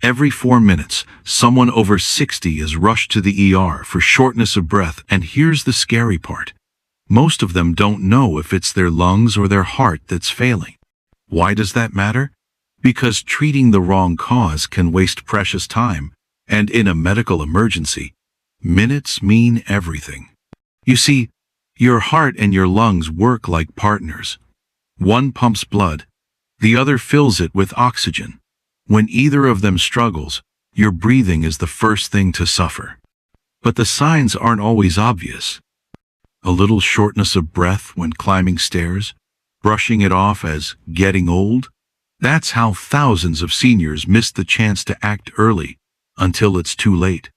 Every 4 minutes, someone over 60 is rushed to the ER for shortness of breath, and here's the scary part. Most of them don't know if it's their lungs or their heart that's failing. Why does that matter? Because treating the wrong cause can waste precious time, and in a medical emergency, minutes mean everything. You see, your heart and your lungs work like partners. One pumps blood, the other fills it with oxygen. When either of them struggles, your breathing is the first thing to suffer. But the signs aren't always obvious. A little shortness of breath when climbing stairs, brushing it off as getting old. That's how thousands of seniors miss the chance to act early until it's too late.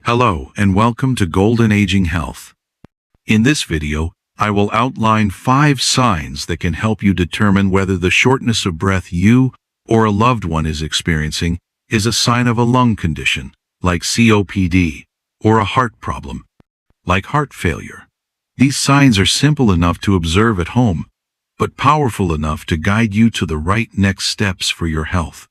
Hello and welcome to Golden Aging Health. In this video, I will outline 5 signs that can help you determine whether the shortness of breath you or a loved one is experiencing is a sign of a lung condition, like COPD, or a heart problem, like heart failure. These signs are simple enough to observe at home, but powerful enough to guide you to the right next steps for your health.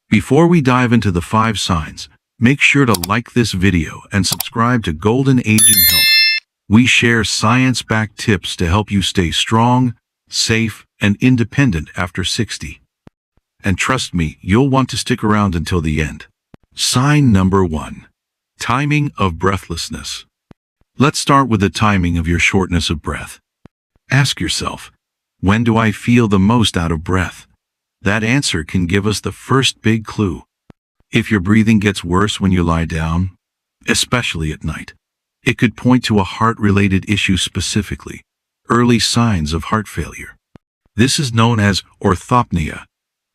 Before we dive into the 5 signs, make sure to like this video and subscribe to Golden Aging Health. We share science-backed tips to help you stay strong, safe, and independent after 60. And trust me, you'll want to stick around until the end. Sign number 1. Timing of breathlessness. Let's start with the timing of your shortness of breath. Ask yourself, when do I feel the most out of breath? That answer can give us the first big clue. If your breathing gets worse when you lie down, especially at night, it could point to a heart-related issue, specifically early signs of heart failure. This is known as orthopnea,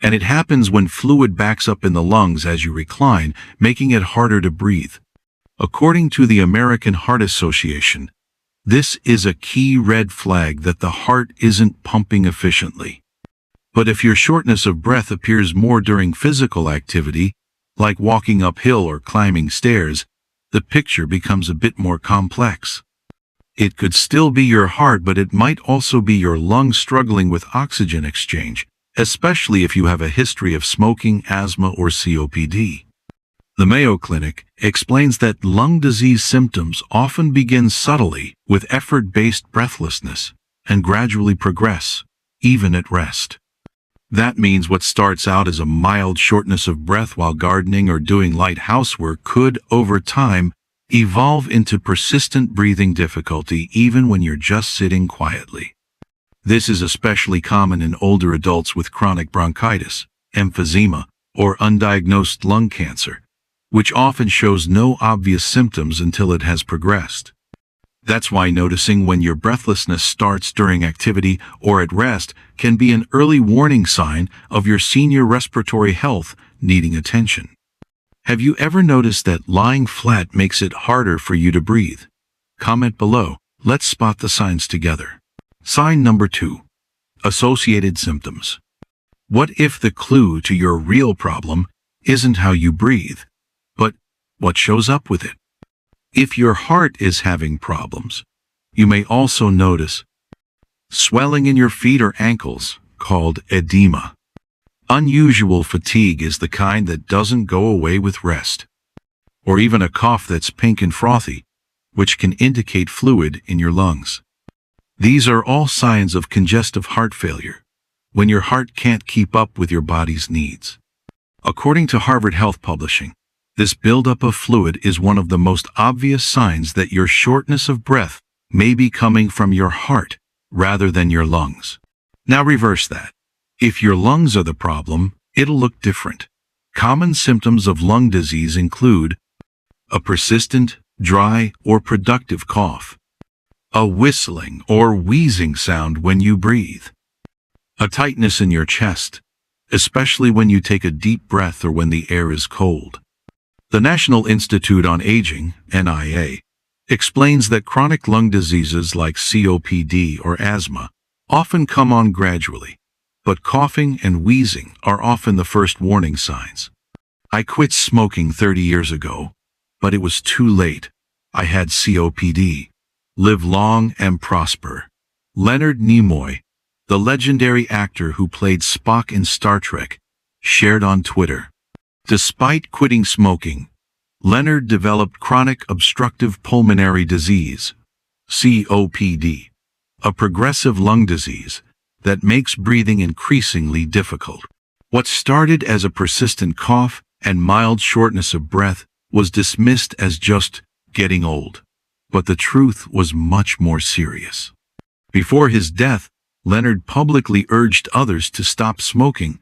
and it happens when fluid backs up in the lungs as you recline, making it harder to breathe. According to the American Heart Association, this is a key red flag that the heart isn't pumping efficiently. But if your shortness of breath appears more during physical activity, like walking uphill or climbing stairs, the picture becomes a bit more complex. It could still be your heart, but it might also be your lungs struggling with oxygen exchange, especially if you have a history of smoking, asthma, or COPD. The Mayo Clinic explains that lung disease symptoms often begin subtly with effort-based breathlessness and gradually progress, even at rest. That means what starts out as a mild shortness of breath while gardening or doing light housework could, over time, evolve into persistent breathing difficulty even when you're just sitting quietly. This is especially common in older adults with chronic bronchitis, emphysema, or undiagnosed lung cancer, which often shows no obvious symptoms until it has progressed. That's why noticing when your breathlessness starts during activity or at rest can be an early warning sign of your senior respiratory health needing attention. Have you ever noticed that lying flat makes it harder for you to breathe? Comment below. Let's spot the signs together. Sign number 2. Associated symptoms. What if the clue to your real problem isn't how you breathe, but what shows up with it? If your heart is having problems, you may also notice swelling in your feet or ankles, called edema. Unusual fatigue is the kind that doesn't go away with rest. Or even a cough that's pink and frothy, which can indicate fluid in your lungs. These are all signs of congestive heart failure, when your heart can't keep up with your body's needs. According to Harvard Health Publishing, this buildup of fluid is one of the most obvious signs that your shortness of breath may be coming from your heart rather than your lungs. Now reverse that. If your lungs are the problem, it'll look different. Common symptoms of lung disease include a persistent, dry, or productive cough, a whistling or wheezing sound when you breathe, a tightness in your chest, especially when you take a deep breath or when the air is cold. The National Institute on Aging, NIA, explains that chronic lung diseases like COPD or asthma often come on gradually, but coughing and wheezing are often the first warning signs. I quit smoking 30 years ago, but it was too late. I had COPD. Live long and prosper. Leonard Nimoy, the legendary actor who played Spock in Star Trek, shared on Twitter. Despite quitting smoking, Leonard developed chronic obstructive pulmonary disease, COPD, a progressive lung disease that makes breathing increasingly difficult. What started as a persistent cough and mild shortness of breath was dismissed as just getting old. But the truth was much more serious. Before his death, Leonard publicly urged others to stop smoking,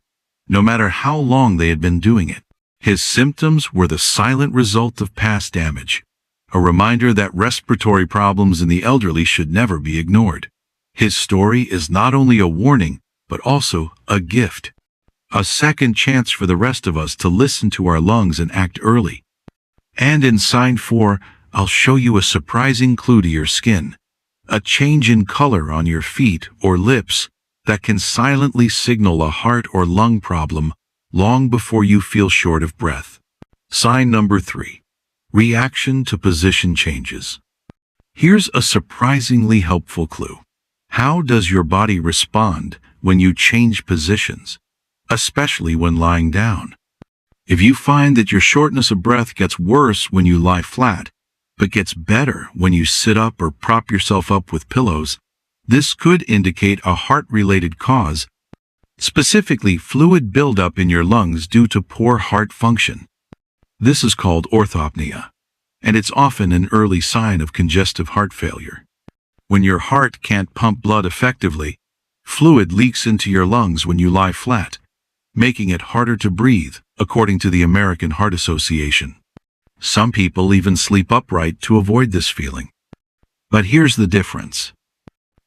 no matter how long they had been doing it. His symptoms were the silent result of past damage, a reminder that respiratory problems in the elderly should never be ignored. His story is not only a warning, but also a gift. A second chance for the rest of us to listen to our lungs and act early. And in sign 4, I'll show you a surprising clue to your skin. A change in color on your feet or lips that can silently signal a heart or lung problem long before you feel short of breath. Sign number 3. Reaction to position changes. Here's a surprisingly helpful clue. How does your body respond when you change positions, especially when lying down? If you find that your shortness of breath gets worse when you lie flat, but gets better when you sit up or prop yourself up with pillows, this could indicate a heart-related cause, specifically fluid buildup in your lungs due to poor heart function. This is called orthopnea, and it's often an early sign of congestive heart failure. When your heart can't pump blood effectively, fluid leaks into your lungs when you lie flat, making it harder to breathe, according to the American Heart Association. Some people even sleep upright to avoid this feeling. But here's the difference.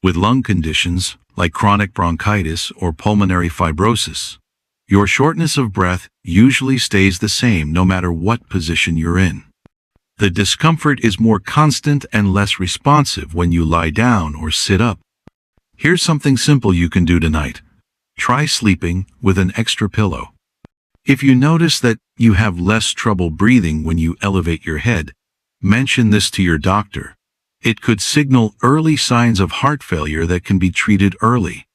With lung conditions, like chronic bronchitis or pulmonary fibrosis, your shortness of breath usually stays the same no matter what position you're in. The discomfort is more constant and less responsive when you lie down or sit up. Here's something simple you can do tonight. Try sleeping with an extra pillow. If you notice that you have less trouble breathing when you elevate your head, mention this to your doctor. It could signal early signs of heart failure that can be treated early.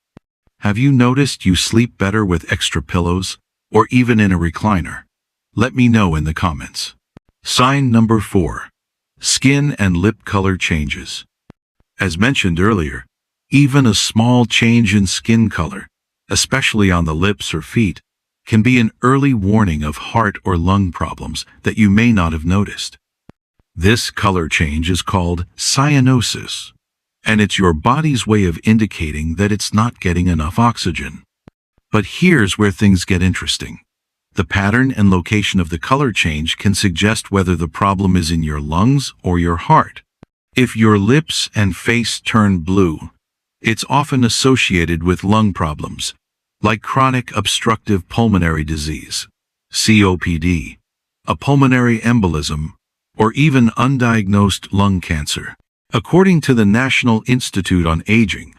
Have you noticed you sleep better with extra pillows, or even in a recliner? Let me know in the comments. Sign number 4. Skin and lip color changes. As mentioned earlier, even a small change in skin color, especially on the lips or feet, can be an early warning of heart or lung problems that you may not have noticed. This color change is called cyanosis, and it's your body's way of indicating that it's not getting enough oxygen. But here's where things get interesting. The pattern and location of the color change can suggest whether the problem is in your lungs or your heart. If your lips and face turn blue, it's often associated with lung problems, like chronic obstructive pulmonary disease, COPD, a pulmonary embolism, or even undiagnosed lung cancer. According to the National Institute on Aging,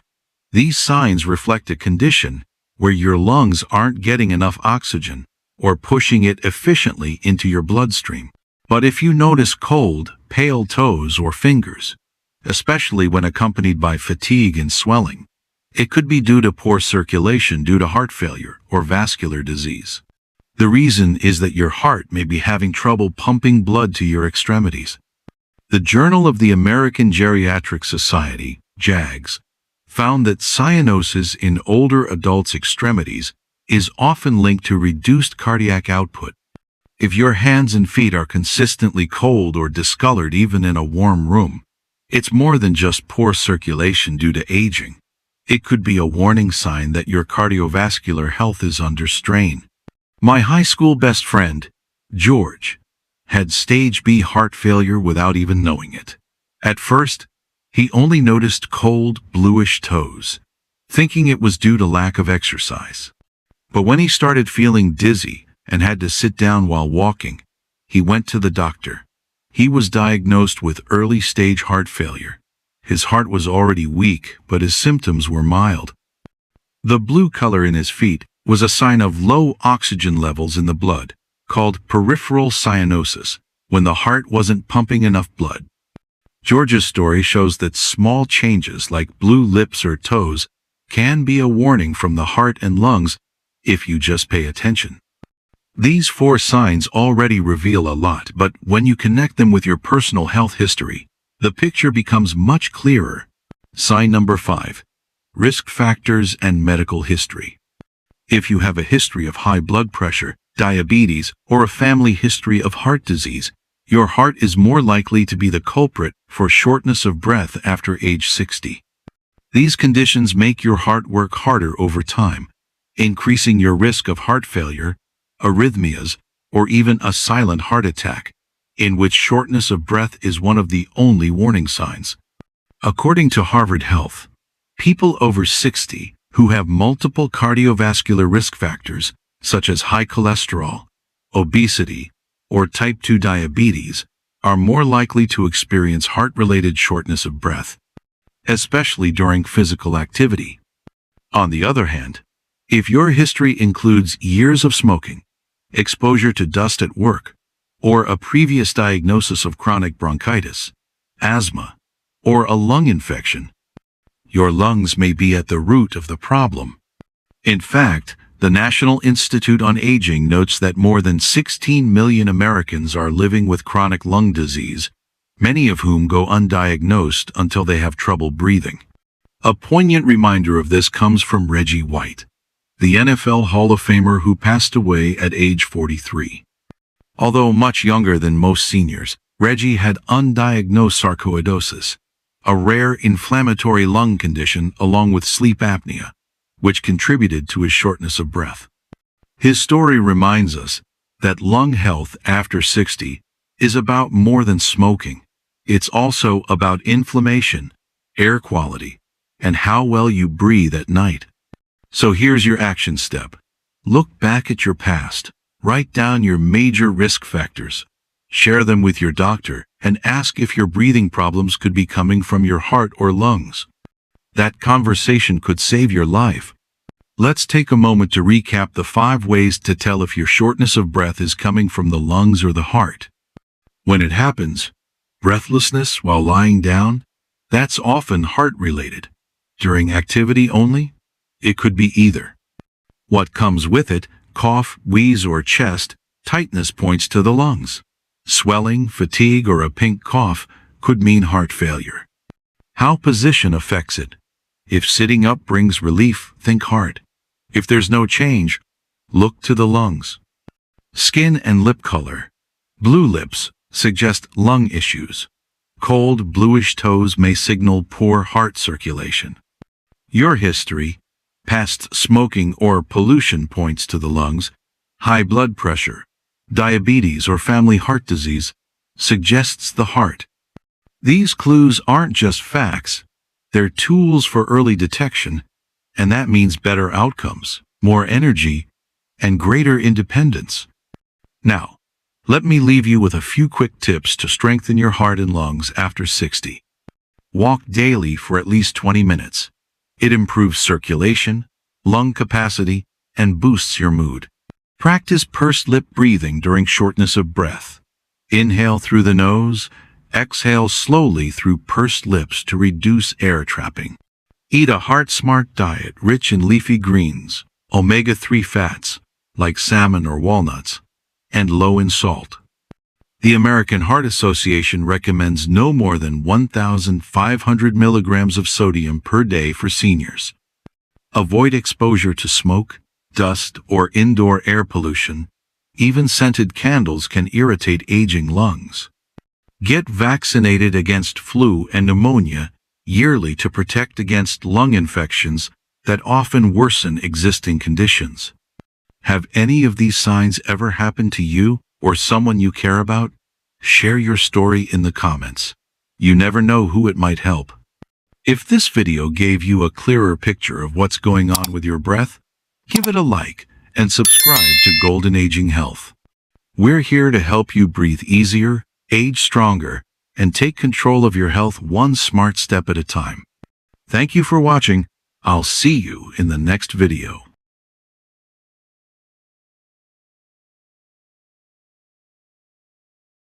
these signs reflect a condition where your lungs aren't getting enough oxygen or pushing it efficiently into your bloodstream. But if you notice cold, pale toes or fingers, especially when accompanied by fatigue and swelling, it could be due to poor circulation due to heart failure or vascular disease. The reason is that your heart may be having trouble pumping blood to your extremities. The Journal of the American Geriatric Society, JAGS, found that cyanosis in older adults' extremities is often linked to reduced cardiac output. If your hands and feet are consistently cold or discolored even in a warm room, it's more than just poor circulation due to aging. It could be a warning sign that your cardiovascular health is under strain. My high school best friend, George, had stage B heart failure without even knowing it. At first, he only noticed cold, bluish toes, thinking it was due to lack of exercise. But when he started feeling dizzy and had to sit down while walking, he went to the doctor. He was diagnosed with early-stage heart failure. His heart was already weak, but his symptoms were mild. The blue color in his feet was a sign of low oxygen levels in the blood, called peripheral cyanosis, when the heart wasn't pumping enough blood. George's story shows that small changes like blue lips or toes can be a warning from the heart and lungs if you just pay attention. These 4 signs already reveal a lot, but when you connect them with your personal health history, the picture becomes much clearer. Sign number 5. Risk factors and medical history. If you have a history of high blood pressure, diabetes, or a family history of heart disease, your heart is more likely to be the culprit for shortness of breath after age 60. These conditions make your heart work harder over time, increasing your risk of heart failure, arrhythmias, or even a silent heart attack, in which shortness of breath is one of the only warning signs. According to Harvard Health, people over 60 who have multiple cardiovascular risk factors, such as high cholesterol, obesity, or type 2 diabetes, are more likely to experience heart-related shortness of breath, especially during physical activity. On the other hand, if your history includes years of smoking, exposure to dust at work, or a previous diagnosis of chronic bronchitis, asthma, or a lung infection, your lungs may be at the root of the problem. In fact, the National Institute on Aging notes that more than 16 million Americans are living with chronic lung disease, many of whom go undiagnosed until they have trouble breathing. A poignant reminder of this comes from Reggie White, the NFL Hall of Famer who passed away at age 43. Although much younger than most seniors, Reggie had undiagnosed sarcoidosis, a rare inflammatory lung condition along with sleep apnea, which contributed to his shortness of breath. His story reminds us that lung health after 60 is about more than smoking. It's also about inflammation, air quality, and how well you breathe at night. So here's your action step. Look back at your past, write down your major risk factors, share them with your doctor, and ask if your breathing problems could be coming from your heart or lungs. That conversation could save your life. Let's take a moment to recap the 5 ways to tell if your shortness of breath is coming from the lungs or the heart. When it happens, breathlessness while lying down, that's often heart-related. During activity only, it could be either. What comes with it, cough, wheeze, or chest tightness, points to the lungs. Swelling, fatigue, or a pink cough could mean heart failure. How position affects it. If sitting up brings relief, think heart. If there's no change, look to the lungs. Skin and lip color. Blue lips suggest lung issues. Cold, bluish toes may signal poor heart circulation. Your history, past smoking or pollution, points to the lungs. High blood pressure, diabetes, or family heart disease suggests the heart. These clues aren't just facts, they're tools for early detection, and that means better outcomes, more energy, and greater independence. Now, let me leave you with a few quick tips to strengthen your heart and lungs after 60. Walk daily for at least 20 minutes. It improves circulation, lung capacity, and boosts your mood. Practice pursed lip breathing during shortness of breath. Inhale through the nose, exhale slowly through pursed lips to reduce air trapping. Eat a heart-smart diet rich in leafy greens, omega-3 fats, like salmon or walnuts, and low in salt. The American Heart Association recommends no more than 1,500 milligrams of sodium per day for seniors. Avoid exposure to smoke, dust, or indoor air pollution. Even scented candles can irritate aging lungs. Get vaccinated against flu and pneumonia yearly to protect against lung infections that often worsen existing conditions. Have any of these signs ever happened to you or someone you care about? Share your story in the comments. You never know who it might help. If this video gave you a clearer picture of what's going on with your breath, give it a like and subscribe to Golden Aging Health. We're here to help you breathe easier, age stronger, and take control of your health one smart step at a time. Thank you for watching. I'll see you in the next video.